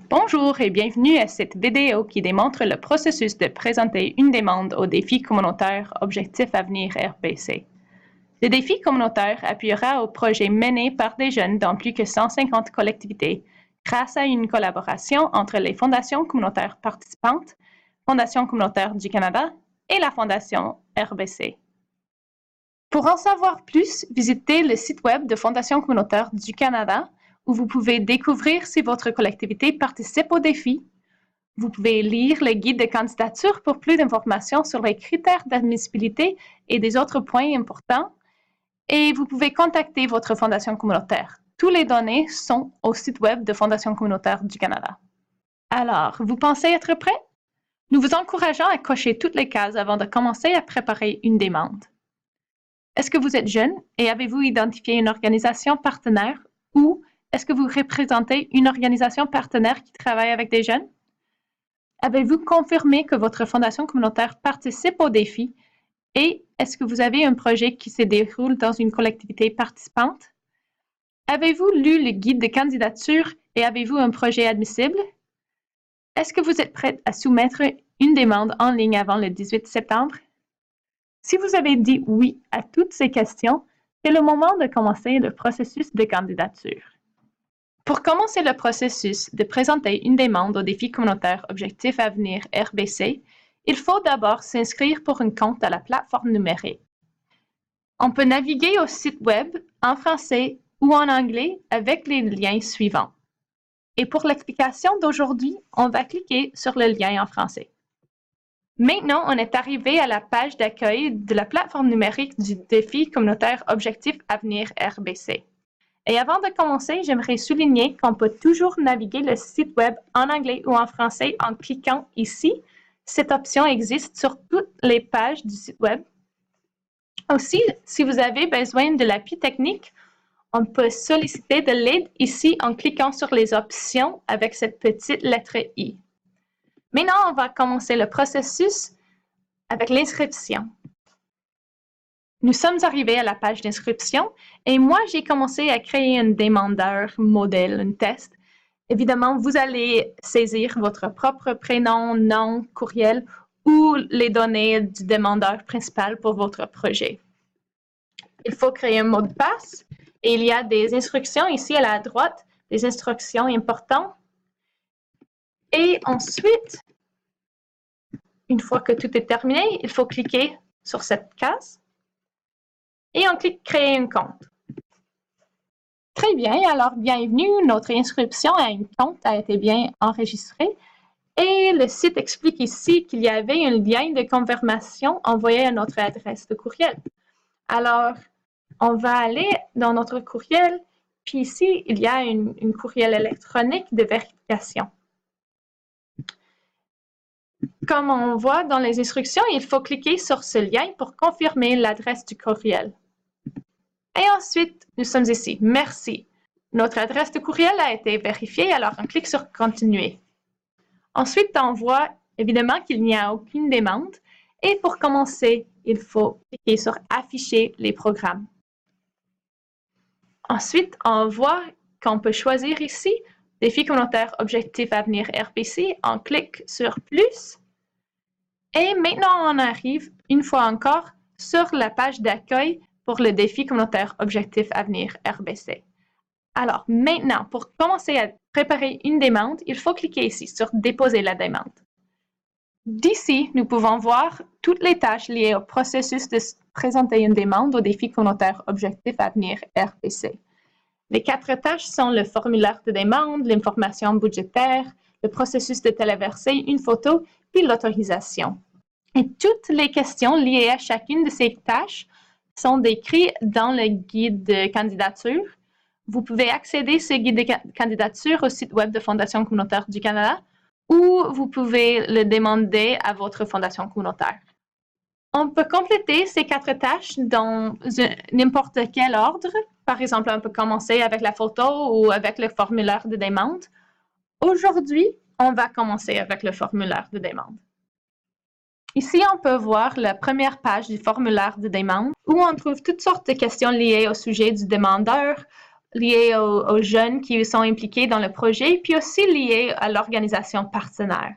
Bonjour et bienvenue à cette vidéo qui démontre le processus de présenter une demande au défi communautaire Objectif Avenir RBC. Le défi communautaire appuiera au projet mené par des jeunes dans plus que 150 collectivités grâce à une collaboration entre les fondations communautaires participantes, Fondation communautaire du Canada et la Fondation RBC. Pour en savoir plus, visitez le site web de Fondation communautaire du Canada où vous pouvez découvrir si votre collectivité participe au défi. Vous pouvez lire le guide de candidature pour plus d'informations sur les critères d'admissibilité et des autres points importants. Et vous pouvez contacter votre fondation communautaire. Toutes les données sont au site web de Fondation communautaire du Canada. Alors, vous pensez être prêt? Nous vous encourageons à cocher toutes les cases avant de commencer à préparer une demande. Est-ce que vous êtes jeune et avez-vous identifié une organisation partenaire ou est-ce que vous représentez une organisation partenaire qui travaille avec des jeunes? Avez-vous confirmé que votre fondation communautaire participe au défi et est-ce que vous avez un projet qui se déroule dans une collectivité participante? Avez-vous lu le guide de candidature et avez-vous un projet admissible? Est-ce que vous êtes prête à soumettre une demande en ligne avant le 18 septembre? Si vous avez dit oui à toutes ces questions, c'est le moment de commencer le processus de candidature. Pour commencer le processus de présenter une demande au défi communautaire Objectif Avenir RBC, il faut d'abord s'inscrire pour un compte à la plateforme numérique. On peut naviguer au site web en français ou en anglais avec les liens suivants. Et pour l'explication d'aujourd'hui, on va cliquer sur le lien en français. Maintenant, on est arrivé à la page d'accueil de la plateforme numérique du défi communautaire Objectif Avenir RBC. Et avant de commencer, j'aimerais souligner qu'on peut toujours naviguer le site web en anglais ou en français en cliquant ici. Cette option existe sur toutes les pages du site web. Aussi, si vous avez besoin de l'appui technique, on peut solliciter de l'aide ici en cliquant sur les options avec cette petite lettre I. Maintenant, on va commencer le processus avec l'inscription. Nous sommes arrivés à la page d'inscription et moi, j'ai commencé à créer un demandeur modèle, un test. Évidemment, vous allez saisir votre propre prénom, nom, courriel ou les données du demandeur principal pour votre projet. Il faut créer un mot de passe et il y a des instructions ici à la droite, des instructions importantes. Et ensuite, une fois que tout est terminé, il faut cliquer sur cette case. Et on clique « Créer un compte ». Très bien, alors bienvenue. Notre inscription à un compte a été bien enregistrée. Et le site explique ici qu'il y avait un lien de confirmation envoyé à notre adresse de courriel. Alors, on va aller dans notre courriel, puis ici, il y a une courriel électronique de vérification. Comme on voit dans les instructions, il faut cliquer sur ce lien pour confirmer l'adresse du courriel. Et ensuite, nous sommes ici. Merci. Notre adresse de courriel a été vérifiée, alors on clique sur « Continuer ». Ensuite, on voit évidemment qu'il n'y a aucune demande. Et pour commencer, il faut cliquer sur « Afficher les programmes ». Ensuite, on voit qu'on peut choisir ici « Défi communautaire Objectif Avenir RBC ». On clique sur « Plus ». Et maintenant, on arrive, une fois encore, sur la page d'accueil pour le défi communautaire Objectif Avenir RBC. Alors, maintenant, pour commencer à préparer une demande, il faut cliquer ici sur « Déposer la demande ». D'ici, nous pouvons voir toutes les tâches liées au processus de présenter une demande au défi communautaire Objectif Avenir RBC. Les 4 tâches sont le formulaire de demande, l'information budgétaire, le processus de téléverser, une photo, puis l'autorisation. Et toutes les questions liées à chacune de ces tâches sont décrites dans le guide de candidature. Vous pouvez accéder à ce guide de candidature au site web de Fondation communautaire du Canada ou vous pouvez le demander à votre fondation communautaire. On peut compléter ces 4 tâches dans n'importe quel ordre. Par exemple, on peut commencer avec la photo ou avec le formulaire de demande. Aujourd'hui, on va commencer avec le formulaire de demande. Ici, on peut voir la première page du formulaire de demande où on trouve toutes sortes de questions liées au sujet du demandeur, liées aux jeunes qui sont impliqués dans le projet, puis aussi liées à l'organisation partenaire.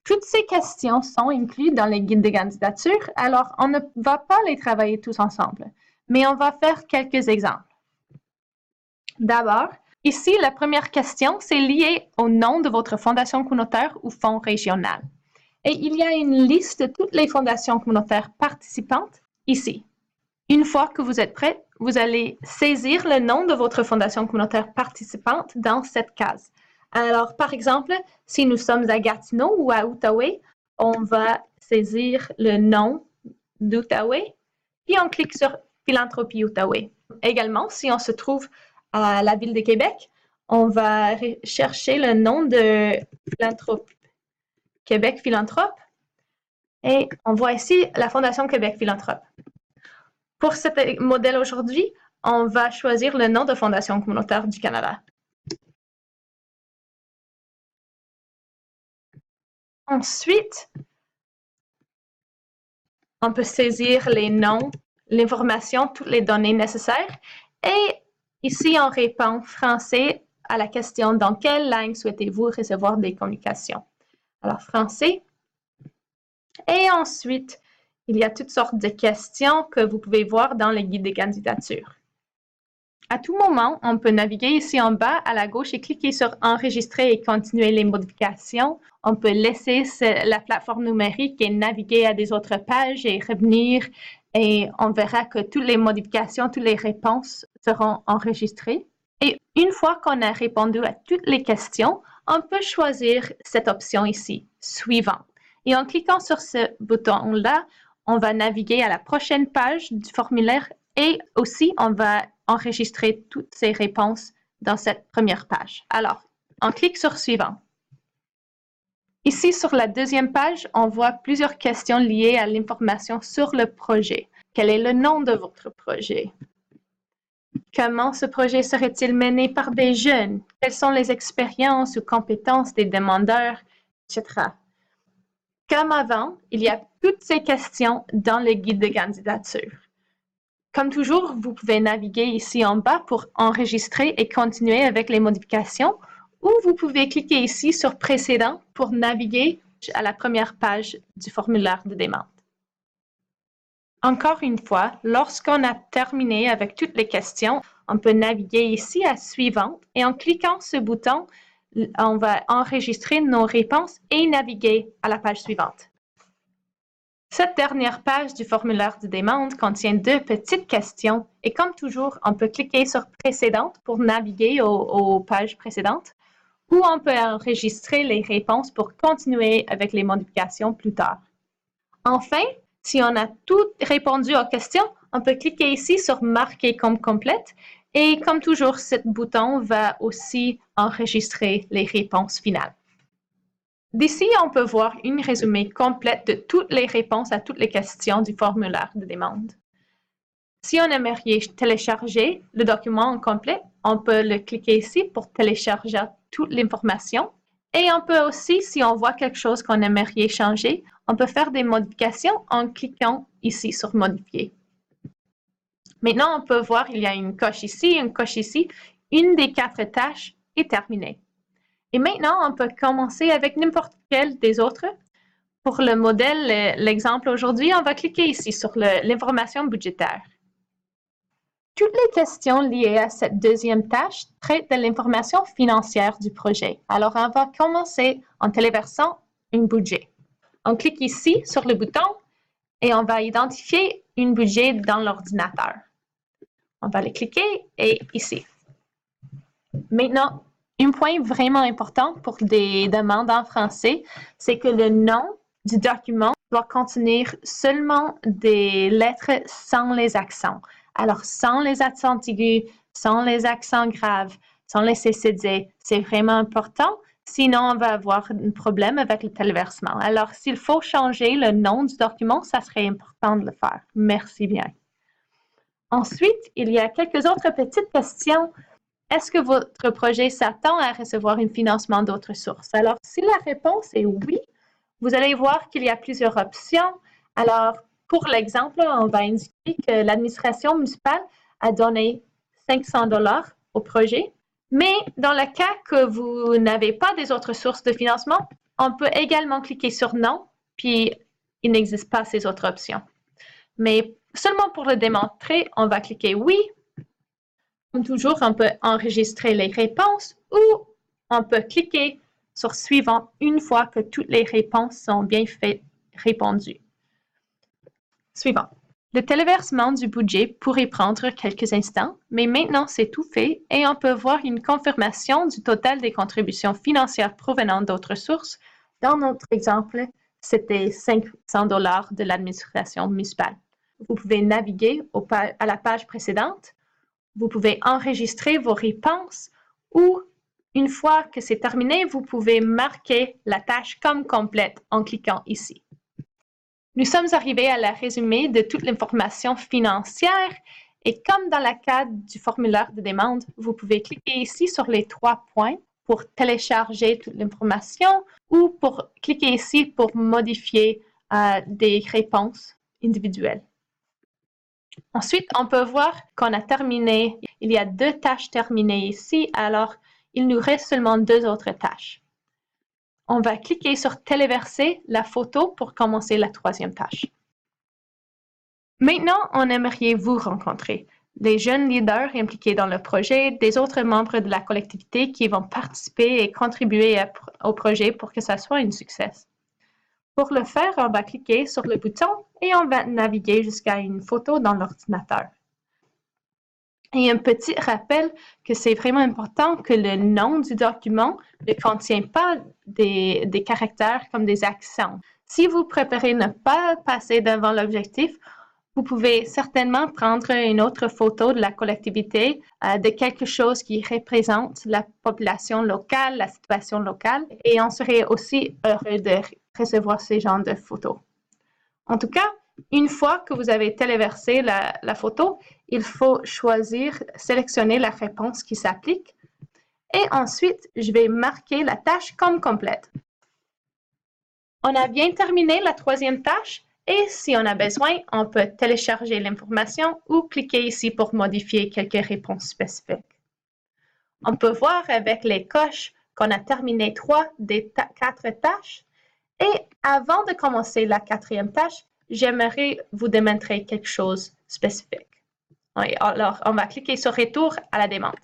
Toutes ces questions sont incluses dans les guides de candidature, alors on ne va pas les travailler tous ensemble, mais on va faire quelques exemples. D'abord, ici, la première question, c'est lié au nom de votre fondation communautaire ou fonds régional. Et il y a une liste de toutes les fondations communautaires participantes ici. Une fois que vous êtes prêt, vous allez saisir le nom de votre fondation communautaire participante dans cette case. Alors, par exemple, si nous sommes à Gatineau ou à Outaouais, on va saisir le nom d'Outaouais, puis on clique sur Philanthropie Outaouais. Également, si on se trouve à la ville de Québec, on va chercher le nom de Québec Philanthrope et on voit ici la Fondation Québec Philanthrope. Pour ce modèle aujourd'hui, on va choisir le nom de Fondation communautaire du Canada. Ensuite, on peut saisir les noms, l'information, toutes les données nécessaires. Et ici, on répond français à la question « Dans quelle langue souhaitez-vous recevoir des communications ?» Alors, français. Et ensuite, il y a toutes sortes de questions que vous pouvez voir dans les guides des candidatures. À tout moment, on peut naviguer ici en bas à la gauche et cliquer sur « Enregistrer et continuer les modifications ». On peut laisser la plateforme numérique et naviguer à des autres pages et revenir et on verra que toutes les modifications, toutes les réponses seront enregistrées. Et une fois qu'on a répondu à toutes les questions, on peut choisir cette option ici, « Suivant ». Et en cliquant sur ce bouton-là, on va naviguer à la prochaine page du formulaire et aussi on va enregistrer toutes ces réponses dans cette première page. Alors, on clique sur « Suivant ». Ici, sur la deuxième page, on voit plusieurs questions liées à l'information sur le projet. Quel est le nom de votre projet? Comment ce projet serait-il mené par des jeunes? Quelles sont les expériences ou compétences des demandeurs, etc. Comme avant, il y a toutes ces questions dans le guide de candidature. Comme toujours, vous pouvez naviguer ici en bas pour enregistrer et continuer avec les modifications ou vous pouvez cliquer ici sur « Précédent » pour naviguer à la première page du formulaire de demande. Encore une fois, lorsqu'on a terminé avec toutes les questions, on peut naviguer ici à « Suivante » et en cliquant ce bouton, on va enregistrer nos réponses et naviguer à la page suivante. Cette dernière page du formulaire de demande contient deux petites questions et comme toujours, on peut cliquer sur « Précédente » pour naviguer aux pages précédentes ou on peut enregistrer les réponses pour continuer avec les modifications plus tard. Enfin, si on a tout répondu aux questions, on peut cliquer ici sur « Marquer comme complète » et comme toujours, ce bouton va aussi enregistrer les réponses finales. D'ici, on peut voir une résumé complète de toutes les réponses à toutes les questions du formulaire de demande. Si on aimerait télécharger le document en complet, on peut le cliquer ici pour télécharger toute l'information. Et on peut aussi, si on voit quelque chose qu'on aimerait changer, on peut faire des modifications en cliquant ici sur « Modifier ». Maintenant, on peut voir qu'il y a une coche ici, une coche ici. Une des 4 tâches est terminée. Et maintenant, on peut commencer avec n'importe quelle des autres. Pour le modèle, l'exemple aujourd'hui, on va cliquer ici sur l'information budgétaire. Toutes les questions liées à cette deuxième tâche traitent de l'information financière du projet. Alors, on va commencer en téléversant un budget. On clique ici sur le bouton et on va identifier un budget dans l'ordinateur. On va le cliquer et ici. Maintenant, un point vraiment important pour des demandes en français, c'est que le nom du document doit contenir seulement des lettres sans les accents. Alors, sans les accents aigus, sans les accents graves, sans les CCD, c'est vraiment important. Sinon, on va avoir un problème avec le téléversement. Alors, s'il faut changer le nom du document, ça serait important de le faire. Merci bien. Ensuite, il y a quelques autres petites questions. Est-ce que votre projet s'attend à recevoir un financement d'autres sources? Alors, si la réponse est oui, vous allez voir qu'il y a plusieurs options. Alors, pour l'exemple, on va indiquer que l'administration municipale a donné 500 $ au projet. Mais dans le cas que vous n'avez pas des autres sources de financement, on peut également cliquer sur non, puis il n'existe pas ces autres options. Mais seulement pour le démontrer, on va cliquer oui. Comme toujours, on peut enregistrer les réponses ou on peut cliquer sur suivant une fois que toutes les réponses sont bien répondues. Suivant. Le téléversement du budget pourrait prendre quelques instants, mais maintenant c'est tout fait et on peut voir une confirmation du total des contributions financières provenant d'autres sources. Dans notre exemple, c'était 500 $ de l'administration municipale. Vous pouvez naviguer à la page précédente. Vous pouvez enregistrer vos réponses ou, une fois que c'est terminé, vous pouvez marquer la tâche comme complète en cliquant ici. Nous sommes arrivés à la résumé de toute l'information financière et comme dans le cas du formulaire de demande, vous pouvez cliquer ici sur les 3 points pour télécharger toute l'information ou pour cliquer ici pour modifier des réponses individuelles. Ensuite, on peut voir qu'on a terminé. Il y a 2 tâches terminées ici, alors il nous reste seulement 2 autres tâches. On va cliquer sur téléverser la photo pour commencer la 3e tâche. Maintenant, on aimerait vous rencontrer, les jeunes leaders impliqués dans le projet, des autres membres de la collectivité qui vont participer et contribuer au projet pour que ça soit un succès. Pour le faire, on va cliquer sur le bouton et on va naviguer jusqu'à une photo dans l'ordinateur. Et un petit rappel que c'est vraiment important que le nom du document ne contient pas des caractères comme des accents. Si vous préférez ne pas passer devant l'objectif, vous pouvez certainement prendre une autre photo de la collectivité, de quelque chose qui représente la population locale, la situation locale, et on serait aussi heureux de recevoir ces genres de photos. En tout cas, une fois que vous avez téléversé la photo, il faut sélectionner la réponse qui s'applique. Et ensuite, je vais marquer la tâche comme complète. On a bien terminé la 3e tâche et si on a besoin, on peut télécharger l'information ou cliquer ici pour modifier quelques réponses spécifiques. On peut voir avec les coches qu'on a terminé 3 des 4 tâches. Et avant de commencer la 4e tâche, j'aimerais vous démontrer quelque chose de spécifique. Alors, on va cliquer sur Retour à la demande.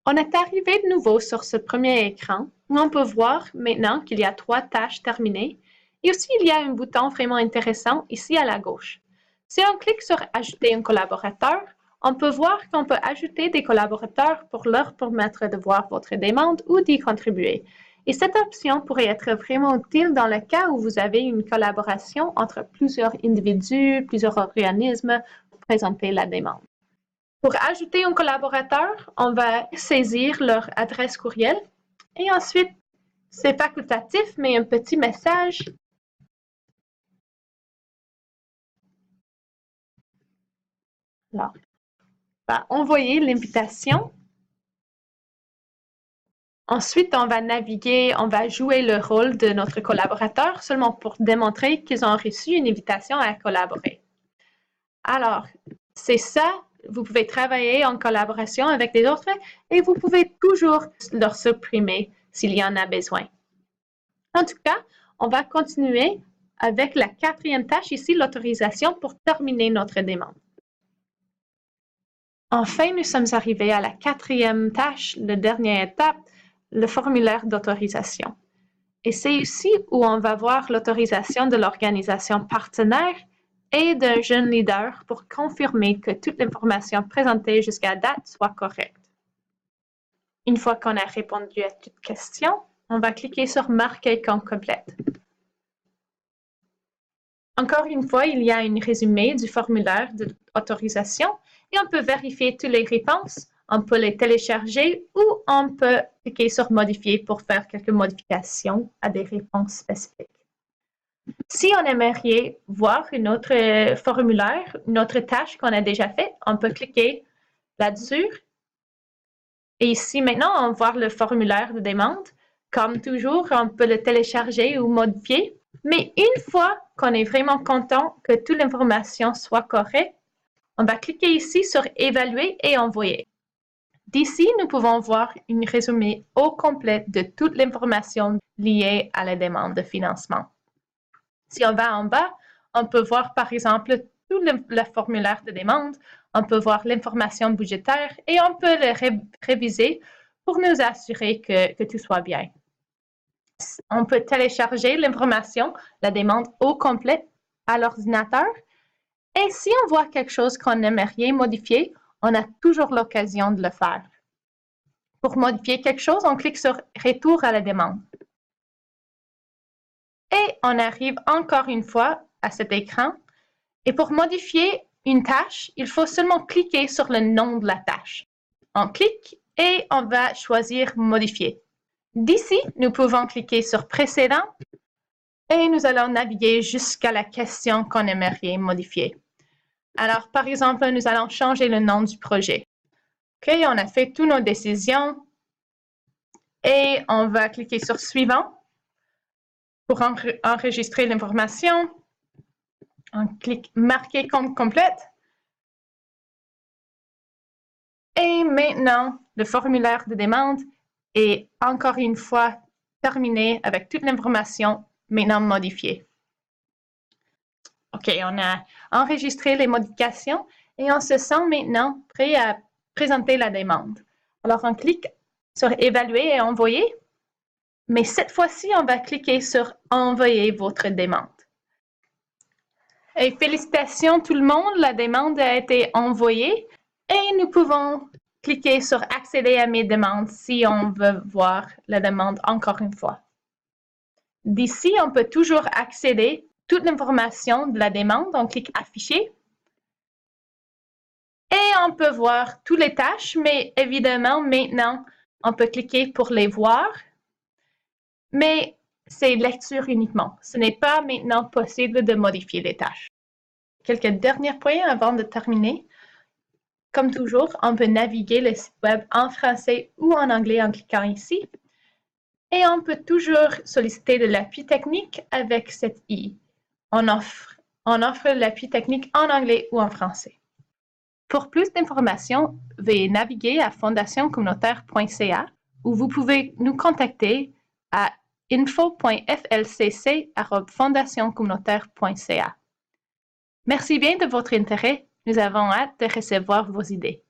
On est arrivé de nouveau sur ce premier écran où on peut voir maintenant qu'il y a 3 tâches terminées et aussi il y a un bouton vraiment intéressant ici à la gauche. Si on clique sur Ajouter un collaborateur, on peut voir qu'on peut ajouter des collaborateurs pour leur permettre de voir votre demande ou d'y contribuer. Et cette option pourrait être vraiment utile dans le cas où vous avez une collaboration entre plusieurs individus, plusieurs organismes pour présenter la demande. Pour ajouter un collaborateur, on va saisir leur adresse courriel et ensuite, c'est facultatif, mais un petit message. Alors, on va envoyer l'invitation. Ensuite, on va naviguer, on va jouer le rôle de notre collaborateur seulement pour démontrer qu'ils ont reçu une invitation à collaborer. Alors, c'est ça, vous pouvez travailler en collaboration avec des autres et vous pouvez toujours leur supprimer s'il y en a besoin. En tout cas, on va continuer avec la 4e tâche ici, l'autorisation pour terminer notre demande. Enfin, nous sommes arrivés à la 4e tâche, la dernière étape, le formulaire d'autorisation. Et c'est ici où on va voir l'autorisation de l'organisation partenaire et d'un jeune leader pour confirmer que toute l'information présentée jusqu'à date soit correcte. Une fois qu'on a répondu à toute question, on va cliquer sur Marquer comme complète. Encore une fois, il y a un résumé du formulaire d'autorisation et on peut vérifier toutes les réponses. On peut les télécharger ou on peut cliquer sur Modifier pour faire quelques modifications à des réponses spécifiques. Si on aimerait voir une autre formulaire, une autre tâche qu'on a déjà fait, on peut cliquer là-dessus. Et ici, maintenant, on voit le formulaire de demande. Comme toujours, on peut le télécharger ou modifier. Mais une fois qu'on est vraiment content que toute l'information soit correcte, On va cliquer ici sur « Évaluer et envoyer ». D'ici, nous pouvons voir un résumé au complet de toute l'information liée à la demande de financement. Si on va en bas, on peut voir par exemple tout le formulaire de demande, on peut voir l'information budgétaire et on peut le réviser pour nous assurer que tout soit bien. On peut télécharger l'information, la demande au complet à l'ordinateur. Et si on voit quelque chose qu'on aimerait modifier, on a toujours l'occasion de le faire. Pour modifier quelque chose, on clique sur « Retour à la demande ». Et on arrive encore une fois à cet écran. Et pour modifier une tâche, il faut seulement cliquer sur le nom de la tâche. On clique et on va choisir « Modifier ». D'ici, nous pouvons cliquer sur « Précédent » et nous allons naviguer jusqu'à la question qu'on aimerait modifier. Alors, par exemple, nous allons changer le nom du projet. OK, on a fait toutes nos décisions et on va cliquer sur « Suivant » pour enregistrer l'information. On clique « Marquer comme complète ». Et maintenant, le formulaire de demande est encore une fois terminé avec toute l'information maintenant modifiée. OK, on a enregistré les modifications et on se sent maintenant prêt à présenter la demande. Alors, on clique sur « Évaluer et envoyer », mais cette fois-ci, on va cliquer sur « Envoyer votre demande ». Et félicitations tout le monde, la demande a été envoyée et nous pouvons cliquer sur « Accéder à mes demandes » si on veut voir la demande encore une fois. D'ici, on peut toujours accéder à toute l'information de la demande. On clique « Afficher » et on peut voir toutes les tâches, mais évidemment, maintenant, on peut cliquer pour les voir, mais c'est lecture uniquement. Ce n'est pas maintenant possible de modifier les tâches. Quelques derniers points avant de terminer. Comme toujours, on peut naviguer le site web en français ou en anglais en cliquant ici. Et on peut toujours solliciter de l'appui technique avec cette i. On offre l'appui technique en anglais ou en français. Pour plus d'informations, veuillez naviguer à fondationcommunautaire.ca où vous pouvez nous contacter à info.flcc@fondationcommunautaire.ca. Merci bien de votre intérêt. Nous avons hâte de recevoir vos idées.